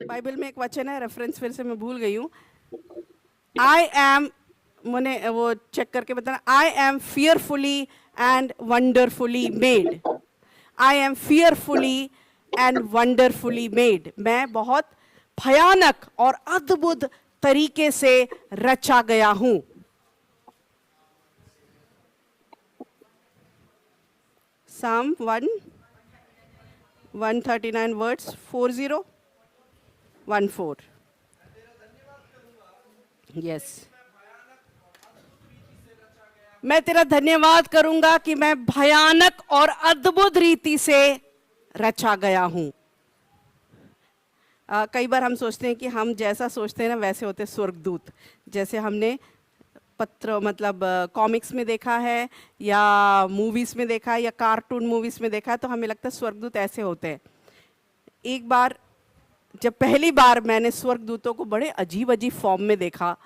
Bible में एक वचन है, रेफरेंस फिर से मैं भूल गई हूँ। आई एम, मैंने वो चेक करके बताना, I am fearfully and wonderfully made. I am fearfully and wonderfully made. मैं बहुत भयानक और अद्भुत तरीके से रचा गया हूं। Psalm 139 words 4014। यस, मैं तेरा धन्यवाद करूंगा कि मैं भयानक और अद्भुत रीति से रचा गया हूं। कई बार हम सोचते हैं कि हम जैसा सोचते हैं ना वैसे होते स्वर्गदूत। जैसे हमने पत्र मतलब कॉमिक्स में देखा है या मूवीज़ में देखा है या कार्टून मूवीज़ में देखा है, तो हमें लगता है स्वर्गदूत ऐसे होते हैं। एक बार जब पहली बार मैंने स्वर्गदूतों को बड़े अजीब अजीब फॉर्म में देखा,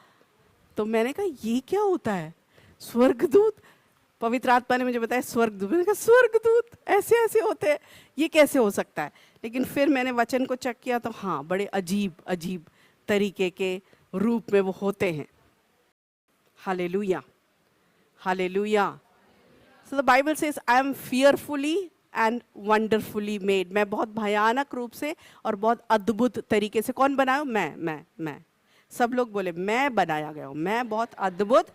तो मैंने कहा ये क्या होता है स्वर्गदूत। पवित्र आत्मा ने मुझे बताया स्वर्गदूत। मैंने कहा स्वर्गदूत ऐसे ऐसे होते हैं, ये कैसे हो सकता है। लेकिन फिर मैंने वचन को चेक किया तो हाँ, बड़े अजीब अजीब तरीके के रूप में वो होते हैं। Hallelujah, hallelujah. So the Bible says I am fearfully and wonderfully made. मैं बहुत भयानक रूप से और बहुत अद्भुत तरीके से। कौन बनाया? मैं। सब लोग बोले मैं बनाया गया हूं। मैं बहुत अद्भुत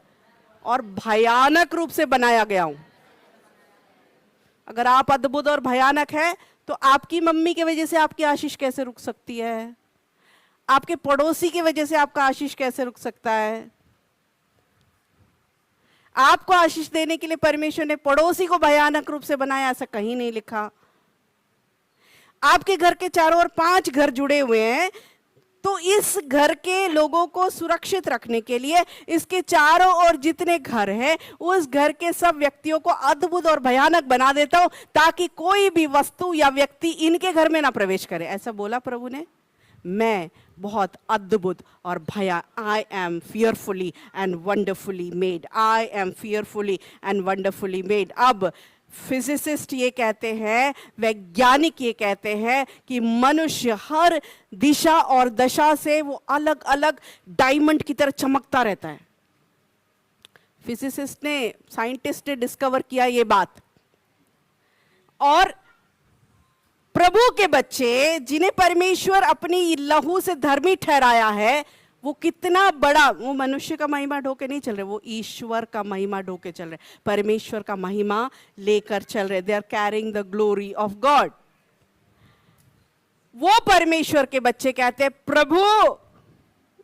और भयानक रूप से बनाया गया हूं। अगर आप अद्भुत और भयानक है तो आपकी मम्मी की वजह से आपकी आशीष कैसे रुक सकती है? आपके पड़ोसी की वजह से आपका आशीष कैसे रुक सकता है? आपको आशीष देने के लिए परमेश्वर ने पड़ोसी को भयानक रूप से बनाया, ऐसा कहीं नहीं लिखा। आपके घर के चारों ओर 5 घर जुड़े हुए हैं, तो इस घर के लोगों को सुरक्षित रखने के लिए इसके चारों ओर जितने घर हैं उस घर के सब व्यक्तियों को अद्भुत और भयानक बना देता हूं, ताकि कोई भी वस्तु या व्यक्ति इनके घर में ना प्रवेश करे। ऐसा बोला प्रभु ने। मैं बहुत अद्भुत और भया, I am fearfully and wonderfully made. I am fearfully and wonderfully made. अब फिजिसिस्ट ये कहते हैं, वैज्ञानिक ये कहते हैं कि मनुष्य हर दिशा और दशा से वो अलग अलग डायमंड की तरह चमकता रहता है। फिजिसिस्ट ने, साइंटिस्ट ने डिस्कवर किया ये बात। और प्रभु के बच्चे जिन्हें परमेश्वर अपनी लहू से धर्मी ठहराया है, वो कितना बड़ा, वो मनुष्य का महिमा ढोके नहीं चल रहे, वो ईश्वर का महिमा ढोके चल रहे, परमेश्वर का महिमा लेकर चल रहे। They are carrying the glory of God. वो परमेश्वर के बच्चे कहते हैं प्रभु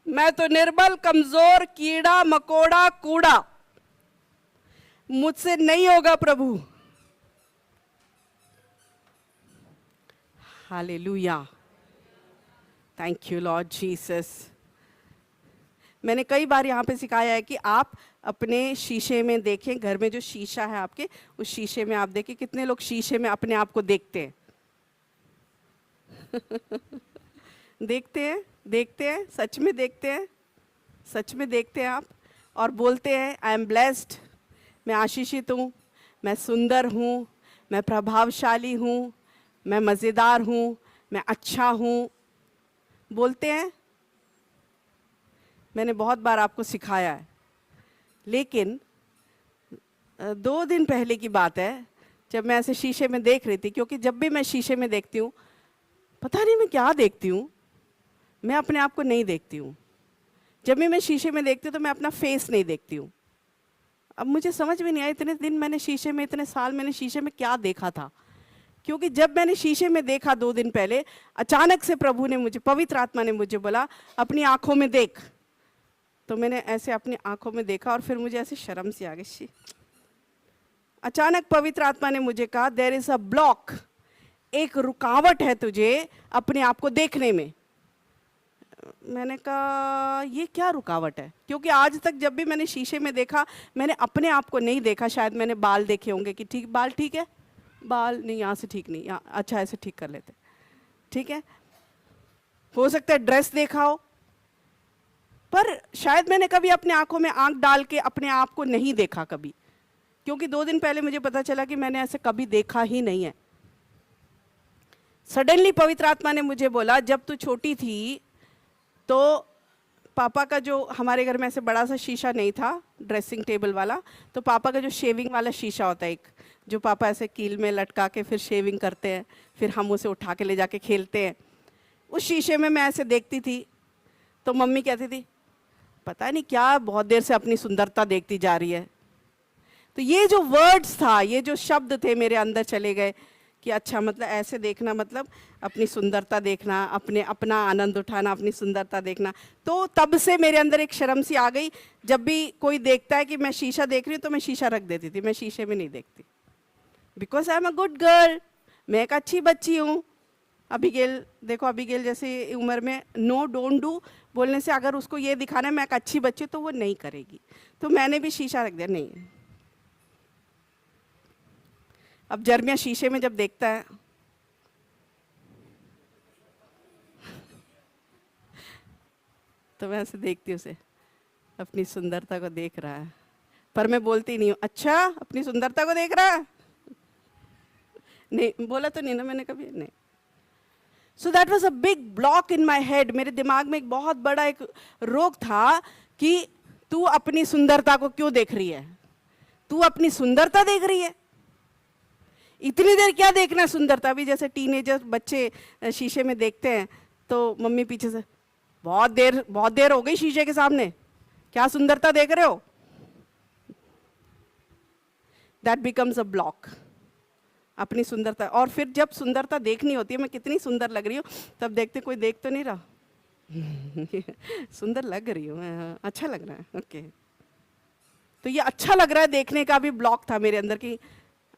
मैं तो निर्बल, कमजोर, कीड़ा मकोड़ा, कूड़ा, मुझसे नहीं होगा प्रभु। Hallelujah, thank you lord Jesus. मैंने कई बार यहाँ पे सिखाया है कि आप अपने शीशे में देखें, घर में जो शीशा है आपके, उस शीशे में आप देखें। कितने लोग शीशे में अपने आप को देखते हैं? देखते हैं, देखते हैं, सच में देखते हैं, सच में देखते हैं आप, और बोलते हैं आई एम ब्लेस्ड, मैं आशीषित हूँ, मैं सुंदर हूँ, मैं प्रभावशाली हूँ, मैं मज़ेदार हूँ, मैं अच्छा हूँ। बोलते हैं। मैंने बहुत बार आपको सिखाया है। लेकिन 2 दिन पहले की बात है, जब मैं ऐसे शीशे में देख रही थी, क्योंकि जब भी मैं शीशे में देखती हूँ, पता नहीं मैं क्या देखती हूँ, मैं अपने आप को नहीं देखती हूँ। जब भी मैं शीशे में देखती हूँ तो मैं अपना फेस नहीं देखती हूँ। अब मुझे समझ में नहीं आया, इतने दिन मैंने शीशे में, इतने साल मैंने शीशे में क्या देखा था। क्योंकि जब मैंने शीशे में देखा 2 दिन पहले, अचानक से प्रभु ने मुझे, पवित्र आत्मा ने मुझे बोला अपनी आंखों में देख। तो मैंने ऐसे अपनी आंखों में देखा और फिर मुझे ऐसे शर्म सी आ गई। अचानक पवित्र आत्मा ने मुझे कहा देयर इज अ ब्लॉक, एक रुकावट है तुझे अपने आप को देखने में। मैंने कहा ये क्या रुकावट है? क्योंकि आज तक जब भी मैंने शीशे में देखा, मैंने अपने आप को नहीं देखा। शायद मैंने बाल देखे होंगे कि ठीक, बाल ठीक है, बाल नहीं, यहाँ से ठीक नहीं, यहाँ अच्छा ऐसे ठीक कर लेते, ठीक है। हो सकता है ड्रेस देखा हो, पर शायद मैंने कभी अपने आंखों में आंख डाल के अपने आप को नहीं देखा कभी। क्योंकि 2 दिन पहले मुझे पता चला कि मैंने ऐसे कभी देखा ही नहीं है। सडनली पवित्र आत्मा ने मुझे बोला, जब तू छोटी थी तो पापा का जो, हमारे घर में ऐसे बड़ा सा शीशा नहीं था ड्रेसिंग टेबल वाला, तो पापा का जो शेविंग वाला शीशा होता है एक, जो पापा ऐसे कील में लटका के फिर शेविंग करते हैं, फिर हम उसे उठा के ले जाके खेलते हैं, उस शीशे में मैं ऐसे देखती थी। तो मम्मी कहती थी पता नहीं क्या बहुत देर से अपनी सुंदरता देखती जा रही है। तो ये जो वर्ड्स था, ये जो शब्द थे मेरे अंदर चले गए कि अच्छा मतलब ऐसे देखना, मतलब अपनी सुंदरता देखना, अपना आनंद उठाना, अपनी सुंदरता देखना। तो तब से मेरे अंदर एक शर्म सी आ गई, जब भी कोई देखता है कि मैं शीशा देख रही हूँ तो मैं शीशा रख देती थी, मैं शीशे में नहीं देखती, because I am a good girl, मैं एक अच्छी बच्ची हूँ। अबीगेल देखो, अबीगेल जैसे उम्र में नो डोंट डू बोलने से अगर उसको ये दिखाना है मैं एक अच्छी बच्ची तो वो नहीं करेगी, तो मैंने भी शीशा रख दिया, नहीं। अब जर्मिया शीशे में जब देखता है तो मैं ऐसे देखती हूँ उसे, अपनी सुंदरता को देख रहा है, पर मैं बोलती नहीं हूँ अच्छा अपनी सुंदरता को देख रहा है, नहीं बोला तो नहीं ना मैंने कभी, नहीं। So that was a big block in my head, मेरे दिमाग में एक बहुत बड़ा एक रोग था कि तू अपनी सुंदरता को क्यों देख रही है, तू अपनी सुंदरता देख रही है, इतनी देर क्या देखना है सुंदरता। भी जैसे टीनेजर बच्चे शीशे में देखते हैं तो मम्मी पीछे से बहुत देर हो गई शीशे के सामने, क्या सुंदरता देख रहे हो। दैट बिकम्स अ ब्लॉक, अपनी सुंदरता। और फिर जब सुंदरता देखनी होती है, मैं कितनी सुंदर लग रही हूँ, तब देखते कोई देख तो नहीं रहा सुंदर लग रही हूँ, अच्छा लग रहा है, ओके। तो ये अच्छा लग रहा है देखने का भी ब्लॉक था मेरे अंदर की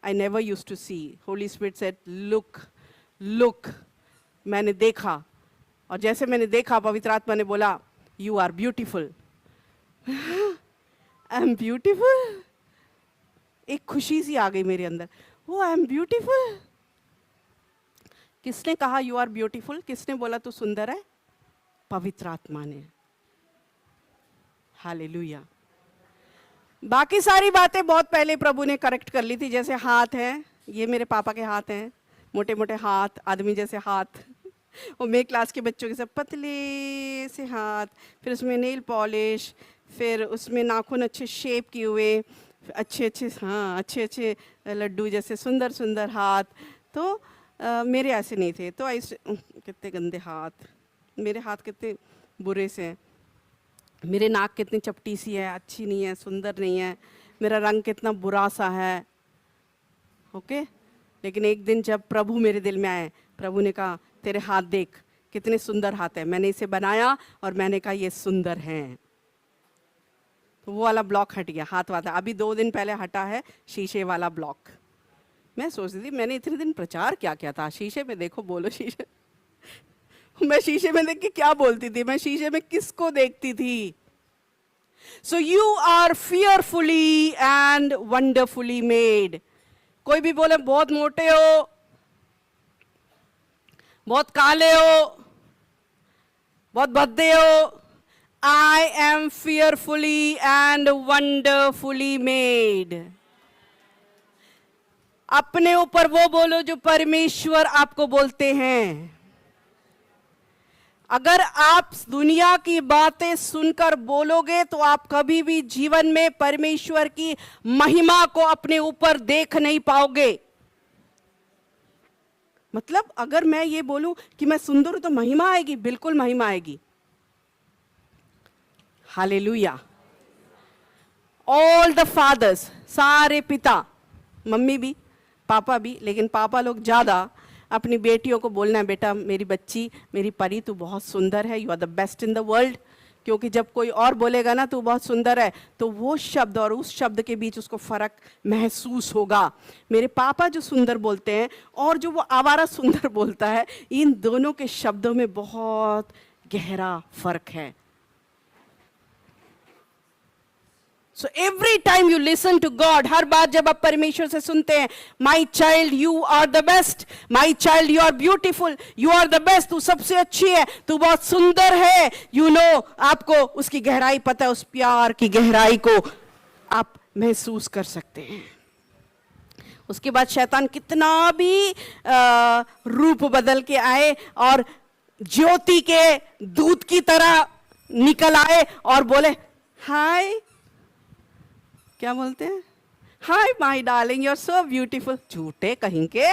I never used to see. Holy Spirit said, look, look. मैंने देखा, और जैसे मैंने देखा पवित्र आत्मा ने बोला you are beautiful. I am beautiful. एक खुशी सी आ गई मेरे अंदर, oh I am beautiful. किसने कहा you are beautiful? किसने बोला तू सुंदर है? पवित्र आत्मा ने। हालेलुया। बाकी सारी बातें बहुत पहले प्रभु ने करेक्ट कर ली थी, जैसे हाथ हैं, ये मेरे पापा के हाथ हैं, मोटे मोटे हाथ, आदमी जैसे हाथ और मेरे क्लास के बच्चों के सब पतले से हाथ, फिर उसमें नेल पॉलिश, फिर उसमें नाखून अच्छे शेप किए हुए, अच्छे लड्डू जैसे सुंदर सुंदर हाथ। तो मेरे ऐसे नहीं थे, तो ऐसे कितने गंदे हाथ, मेरे हाथ कितने बुरे से हैं, मेरे नाक कितनी चपटी सी है, अच्छी नहीं है, सुंदर नहीं है, मेरा रंग कितना बुरा सा है, ओके। लेकिन एक दिन जब प्रभु मेरे दिल में आए, प्रभु ने कहा तेरे हाथ देख कितने सुंदर हाथ है, मैंने इसे बनाया और मैंने कहा ये सुंदर हैं। तो वो वाला ब्लॉक हट गया, हाथ वाला। अभी 2 दिन पहले हटा है शीशे वाला ब्लॉक। मैं सोचती थी मैंने इतने दिन प्रचार क्या किया था, शीशे में देखो, बोलो शीशे मैं शीशे में देख के क्या बोलती थी, मैं शीशे में किसको देखती थी। So you are fearfully and wonderfully made. कोई भी बोले बहुत मोटे हो, बहुत काले हो, बहुत भद्दे हो, I am fearfully and wonderfully made. अपने ऊपर वो बोलो जो परमेश्वर आपको बोलते हैं। अगर आप दुनिया की बातें सुनकर बोलोगे तो आप कभी भी जीवन में परमेश्वर की महिमा को अपने ऊपर देख नहीं पाओगे। मतलब अगर मैं ये बोलूं कि मैं सुंदर हूं तो महिमा आएगी, बिल्कुल महिमा आएगी। हालेलुया। ऑल द फादर्स, सारे पिता, मम्मी भी पापा भी, लेकिन पापा लोग ज्यादा अपनी बेटियों को बोलना है बेटा मेरी बच्ची, मेरी परी, तू बहुत सुंदर है, you are the best in the world. क्योंकि जब कोई और बोलेगा ना तू बहुत सुंदर है, तो वो शब्द और उस शब्द के बीच उसको फर्क महसूस होगा। मेरे पापा जो सुंदर बोलते हैं और जो वो आवारा सुंदर बोलता है, इन दोनों के शब्दों में बहुत गहरा फर्क है। So every time you listen to God, हर बार जब आप परमेश्वर से सुनते हैं, My child, you are the best. My child, you are beautiful. You are the best. तू सबसे अच्छी है, तू बहुत सुंदर है। You know, आपको उसकी गहराई पता है, उस प्यार की गहराई को आप महसूस कर सकते हैं। उसके बाद शैतान कितना भी रूप बदल के आए और ज्योति के दूत की तरह निकल आए और बोले हाय, क्या बोलते हैं, hi my darling you are so beautiful. झूठे कहीं के,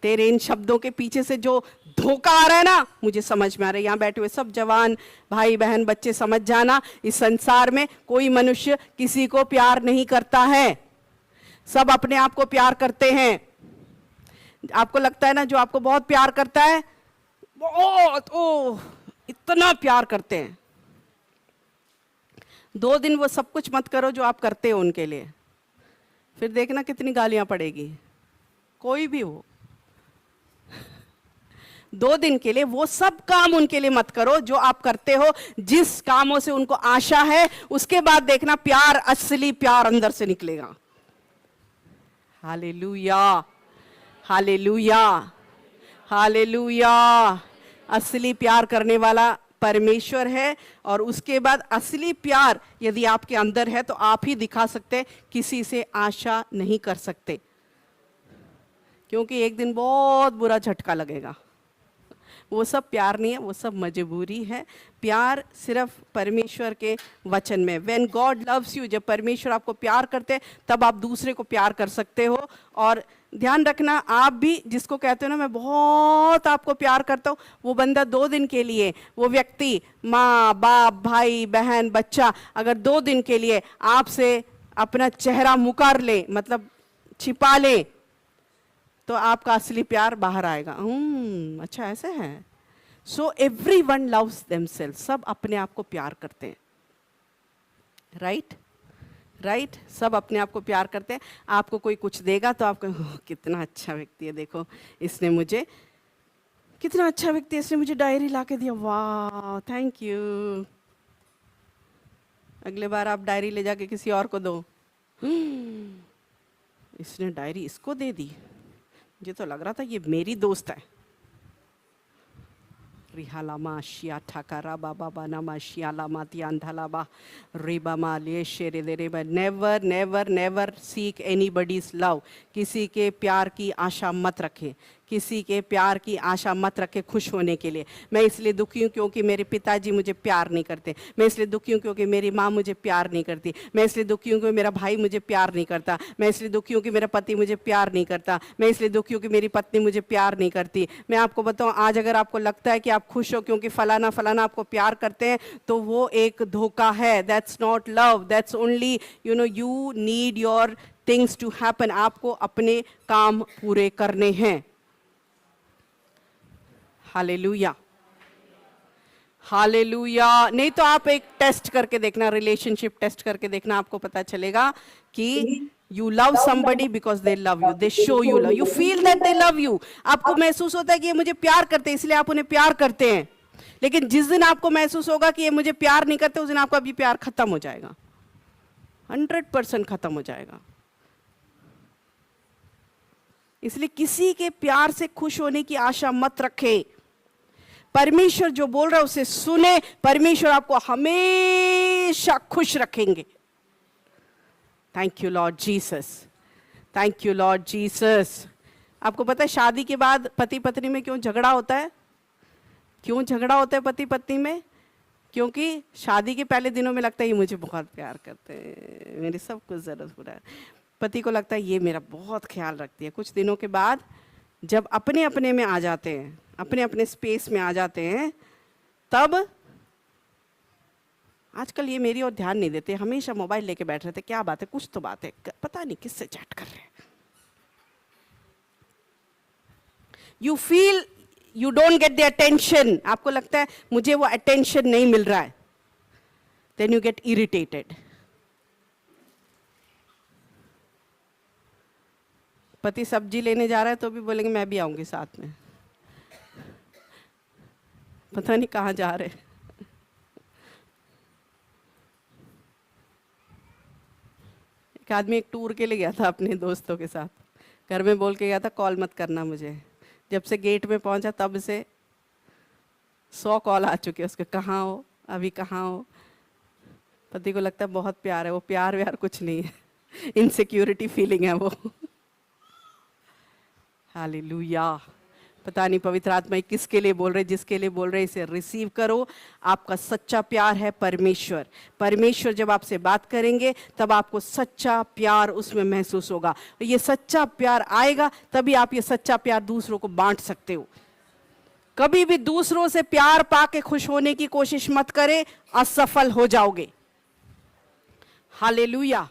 तेरे इन शब्दों के पीछे से जो धोखा आ रहा है ना, मुझे समझ में आ रहा है। यहाँ बैठे हुए सब जवान भाई बहन बच्चे समझ जाना, इस संसार में कोई मनुष्य किसी को प्यार नहीं करता है, सब अपने आप को प्यार करते हैं। आपको लगता है ना जो आपको बहुत प्यार करता है, बहुत इतना प्यार करते हैं, 2 दिन वो सब कुछ मत करो जो आप करते हो उनके लिए, फिर देखना कितनी गालियां पड़ेगी, कोई भी हो। 2 दिन के लिए वो सब काम उनके लिए मत करो जो आप करते हो, जिस कामों से उनको आशा है, उसके बाद देखना प्यार, असली प्यार अंदर से निकलेगा। Hallelujah, hallelujah, hallelujah. असली प्यार करने वाला परमेश्वर है, और उसके बाद असली प्यार यदि आपके अंदर है तो आप ही दिखा सकते, किसी से आशा नहीं कर सकते, क्योंकि एक दिन बहुत बुरा झटका लगेगा। वो सब प्यार नहीं है, वो सब मजबूरी है। प्यार सिर्फ परमेश्वर के वचन में, व्हेन गॉड लव्स यू, जब परमेश्वर आपको प्यार करते हैं तब आप दूसरे को प्यार कर सकते हो। और ध्यान रखना, आप भी जिसको कहते हो ना मैं बहुत आपको प्यार करता हूँ, वो बंदा 2 दिन के लिए, वो व्यक्ति, माँ बाप भाई बहन बच्चा, अगर 2 दिन के लिए आपसे अपना चेहरा मुकार ले, मतलब छिपा ले, तो आपका असली प्यार बाहर आएगा। अच्छा ऐसे है। सो एवरीवन लव्स देमसेल्फ, सब अपने आप को प्यार करते हैं, राइट राइट, सब अपने आप को प्यार करते हैं। आपको कोई कुछ देगा तो आपको कितना अच्छा व्यक्ति है, देखो इसने मुझे, कितना अच्छा व्यक्ति है, इसने मुझे डायरी ला के दिया, वाह थैंक यू। अगले बार आप डायरी ले जाके किसी और को दो, इसने डायरी इसको दे दी, मुझे तो लग रहा था ये मेरी दोस्त है। रिहालामा शिया ठाकारा बाबा बानामा शियालामा तियांधालाबा रेबामा ले शेरे दे रेबा। Never never never seek anybody's love, किसी के प्यार की आशा मत रखें, किसी के प्यार की आशा मत रखें खुश होने के लिए। मैं इसलिए दुखी हूँ क्योंकि मेरे पिताजी मुझे प्यार नहीं करते, मैं इसलिए दुखी हूँ क्योंकि मेरी माँ मुझे प्यार नहीं करती, मैं इसलिए दुखी हूँ क्योंकि मेरा भाई मुझे प्यार नहीं करता, मैं इसलिए दुखी हूँ कि मेरा पति मुझे प्यार नहीं करता, मैं इसलिए दुखी हूँ कि मेरी पत्नी मुझे प्यार नहीं करती। मैं आपको बताऊँ, आज अगर आपको लगता है कि आप खुश हो क्योंकि फलाना फलाना आपको प्यार करते हैं, तो वो एक धोखा है। That's not love, that's only you need your things to happen. आपको अपने काम पूरे करने हैं। Hallelujah, hallelujah. नहीं तो आप एक टेस्ट करके देखना, रिलेशनशिप टेस्ट करके देखना, आपको पता चलेगा कि you love somebody because they love you, they show you love, you feel that they love you. आपको महसूस होता है कि ये मुझे प्यार करते हैं इसलिए आप उन्हें प्यार करते हैं, लेकिन जिस दिन आपको महसूस होगा कि ये मुझे प्यार नहीं करते, उस दिन आपका भी प्यार खत्म हो जाएगा, 100% खत्म हो जाएगा। इसलिए किसी के प्यार से खुश होने की आशा मत रखें। परमेश्वर जो बोल रहा है उसे सुने, परमेश्वर आपको हमेशा खुश रखेंगे। Thank you lord Jesus, thank you lord Jesus. आपको पता है शादी के बाद पति पत्नी में क्यों झगड़ा होता है? क्यों झगड़ा होता है पति पत्नी में? क्योंकि शादी के पहले दिनों में लगता है ये मुझे बहुत प्यार करते हैं, मेरी सब कुछ जरूरत पूरा है। पति को लगता है ये मेरा बहुत ख्याल रखती है। कुछ दिनों के बाद जब अपने अपने में आ जाते हैं, अपने अपने स्पेस में आ जाते हैं, तब आजकल ये मेरी ओर ध्यान नहीं देते, हमेशा मोबाइल लेके बैठ रहे थे, क्या बात है, कुछ तो बात है, पता नहीं किससे चैट कर रहे हैं। You feel you don't get the attention, आपको लगता है मुझे वो अटेंशन नहीं मिल रहा है, देन यू गेट इरिटेटेड। पति सब्जी लेने जा रहा है तो भी बोलेंगे मैं भी आऊंगी साथ में, पता नहीं कहाँ जा रहे। एक आदमी एक टूर के लिए गया था अपने दोस्तों के साथ, घर में बोल के गया था कॉल मत करना मुझे। जब से गेट में पहुंचा तब से 100 कॉल आ चुके उसके, कहाँ हो, अभी कहाँ हो। पति को लगता है बहुत प्यार है, वो प्यार व्यार कुछ नहीं है, इनसिक्योरिटी फीलिंग है वो। हालेलुया। पता नहीं पवित्र आत्मा किसके लिए बोल रहे, जिसके लिए बोल रहे इसे रिसीव करो। आपका सच्चा प्यार है परमेश्वर। परमेश्वर जब आपसे बात करेंगे तब आपको सच्चा प्यार उसमें महसूस होगा। ये सच्चा प्यार आएगा तभी आप ये सच्चा प्यार दूसरों को बांट सकते हो। कभी भी दूसरों से प्यार पाके खुश होने की कोशिश मत करें, असफल हो जाओगे। हालेलुया।